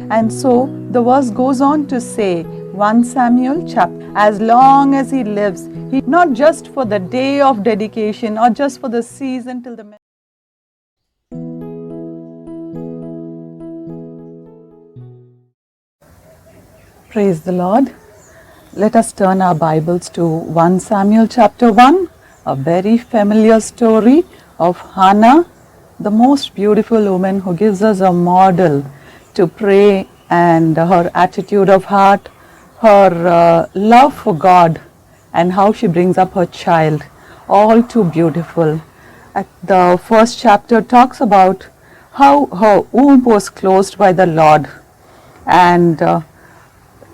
And so the verse goes on to say, 1 Samuel chapter, as long as he lives, he not just for the day of dedication or just for the season till the Praise the Lord. Let us turn our Bibles to 1 Samuel chapter 1, a very familiar story of Hannah, the most beautiful woman who gives us a model to pray, and her attitude of heart, her love for God, and how she brings up her child, all too beautiful. The first chapter talks about how her womb was closed by the Lord, and her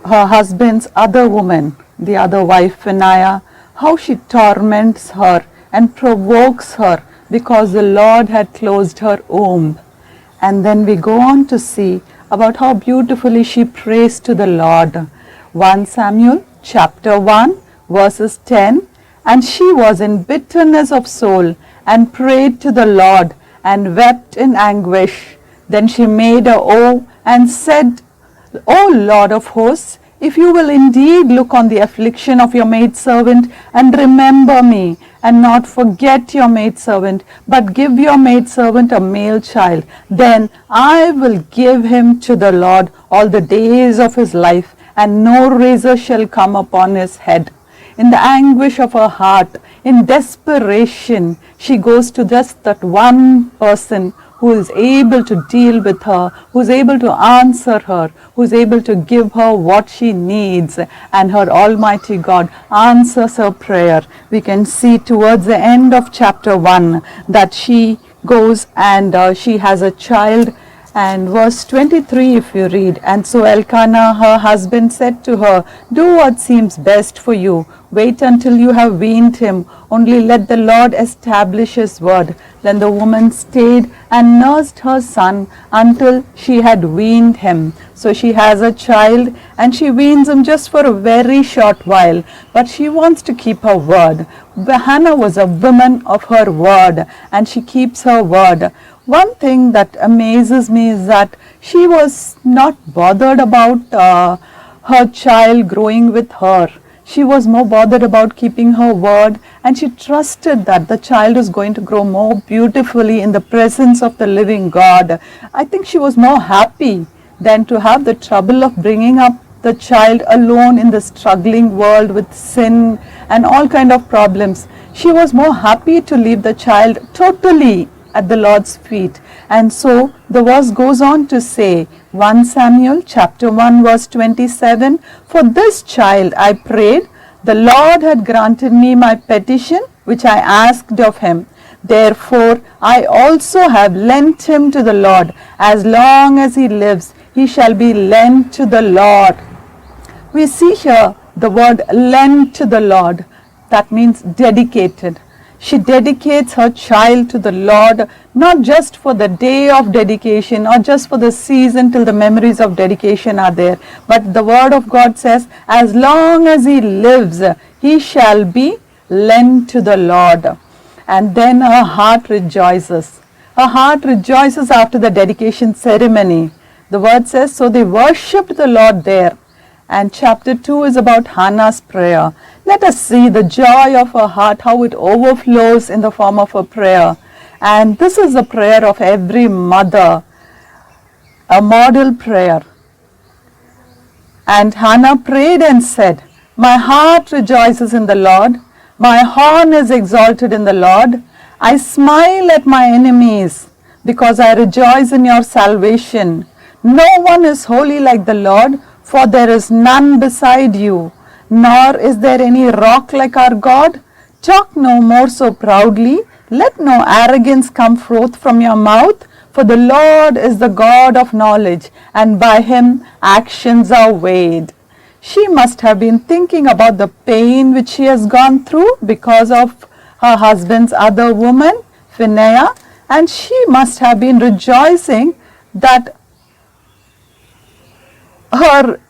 husband's other woman, the other wife, Phinehah, how she torments her and provokes her because the Lord had closed her womb. And then we go on to see about how beautifully she prays to the Lord. 1 Samuel chapter 1 verses 10, and she was in bitterness of soul and prayed to the Lord and wept in anguish. Then she made a oath and said, O Lord of hosts, if you will indeed look on the affliction of your maidservant and remember me, and not forget your maidservant, but give your maidservant a male child, then I will give him to the Lord all the days of his life, and no razor shall come upon his head. In the anguish of her heart, in desperation, she goes to just that one person who is able to deal with her, who is able to answer her, who is able to give her what she needs, and her Almighty God answers her prayer. We can see towards the end of chapter 1 that she goes and she has a child. And verse 23, if you read, and so Elkanah, her husband, said to her, do what seems best for you. Wait until you have weaned him. Only let the Lord establish his word. Then the woman stayed and nursed her son until she had weaned him. So she has a child and she weans him just for a very short while. But she wants to keep her word. Hannah was a woman of her word, and she keeps her word. One thing that amazes me is that she was not bothered about her child growing with her. She was more bothered about keeping her word, and she trusted that the child is going to grow more beautifully in the presence of the living God. I think she was more happy than to have the trouble of bringing up the child alone in the struggling world with sin and all kind of problems. She was more happy to leave the child totally at the Lord's feet. And so the verse goes on to say, 1 Samuel chapter 1 verse 27, for this child I prayed, the Lord had granted me my petition which I asked of him. Therefore I also have lent him to the Lord. As long as he lives, he shall be lent to the Lord. We see here the word lent to the Lord. That means dedicated. She dedicates her child to the Lord, not just for the day of dedication or just for the season till the memories of dedication are there. But the word of God says, as long as he lives, he shall be lent to the Lord. And then her heart rejoices. Her heart rejoices after the dedication ceremony. The word says, so they worshipped the Lord there. And chapter 2 is about Hannah's prayer. Let us see the joy of her heart, how it overflows in the form of a prayer. And this is the prayer of every mother, a model prayer. And Hannah prayed and said, my heart rejoices in the Lord. My horn is exalted in the Lord. I smile at my enemies because I rejoice in your salvation. No one is holy like the Lord, for there is none beside you, nor is there any rock like our God. Talk no more so proudly. Let no arrogance come forth from your mouth, for the Lord is the God of knowledge, and by him actions are weighed. She must have been thinking about the pain which she has gone through because of her husband's other woman, Phinehah, and she must have been rejoicing that her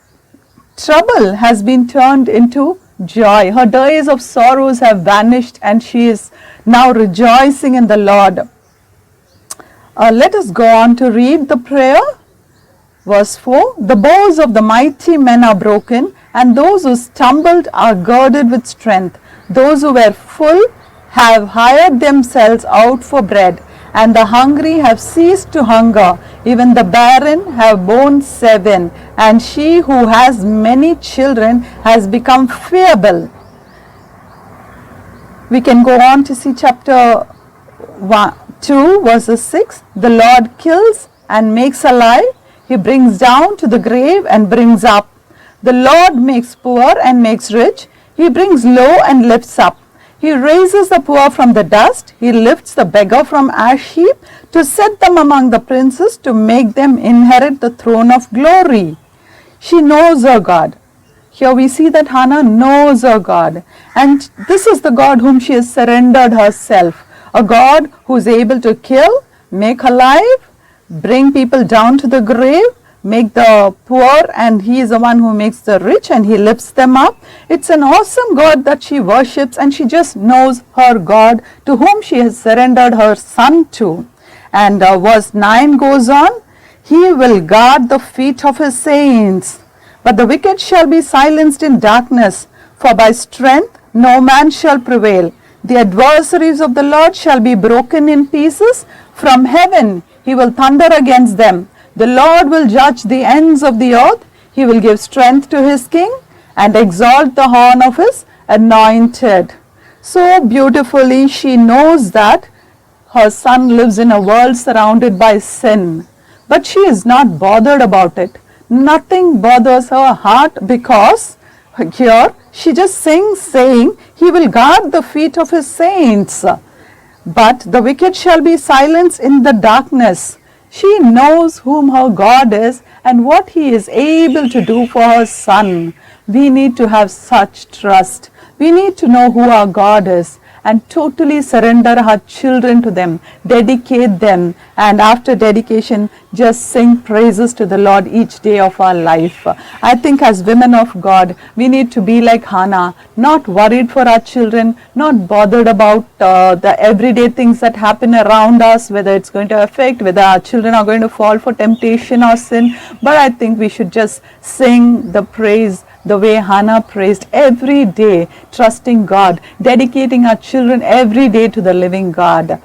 trouble has been turned into joy. Her days of sorrows have vanished and she is now rejoicing in the Lord. Let us go on to read the prayer. Verse 4, the bows of the mighty men are broken, and those who stumbled are girded with strength. Those who were full have hired themselves out for bread, and the hungry have ceased to hunger. Even the barren have borne 7, and she who has many children has become feeble. We can go on to see chapter 2 verses 6. The Lord kills and makes alive. He brings down to the grave and brings up. The Lord makes poor and makes rich. He brings low and lifts up. He raises the poor from the dust. He lifts the beggar from ash heap to set them among the princes, to make them inherit the throne of glory. She knows her God. Here we see that Hannah knows her God. And this is the God whom she has surrendered herself. A God who is able to kill, make alive, bring people down to the grave, make the poor, and he is the one who makes the rich and he lifts them up. It's an awesome God that she worships, and she just knows her God to whom she has surrendered her son to. And verse 9 goes on, he will guard the feet of his saints, but the wicked shall be silenced in darkness, for by strength no man shall prevail. The adversaries of the Lord shall be broken in pieces. From heaven he will thunder against them. The Lord will judge the ends of the earth. He will give strength to his king and exalt the horn of his anointed. So beautifully she knows that her son lives in a world surrounded by sin. But she is not bothered about it. Nothing bothers her heart, because here she just sings saying, he will guard the feet of his saints. But the wicked shall be silenced in the darkness. She knows whom her God is and what he is able to do for her son. We need to have such trust. We need to know who our God is and totally surrender our children to them, dedicate them, and after dedication, just sing praises to the Lord each day of our life. I think as women of God, we need to be like Hannah, not worried for our children, not bothered about the everyday things that happen around us, whether it's going to affect, whether our children are going to fall for temptation or sin. But I think we should just sing the praise the way Hannah praised every day, trusting God, dedicating our children every day to the living God.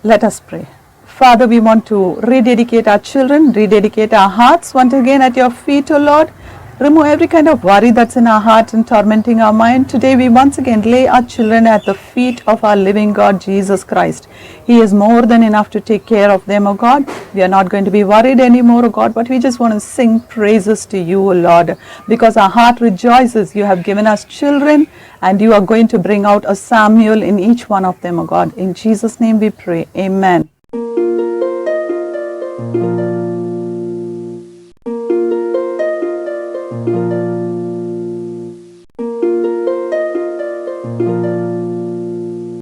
Let us pray. Father, we want to rededicate our children, rededicate our hearts once again at your feet, O Lord. Remove every kind of worry that's in our heart and tormenting our mind. Today we once again lay our children at the feet of our living God, Jesus Christ. He is more than enough to take care of them, O God. We are not going to be worried anymore, O God, but we just want to sing praises to you, O Lord, because our heart rejoices. You have given us children, and you are going to bring out a Samuel in each one of them, O God. In Jesus' name we pray. Amen.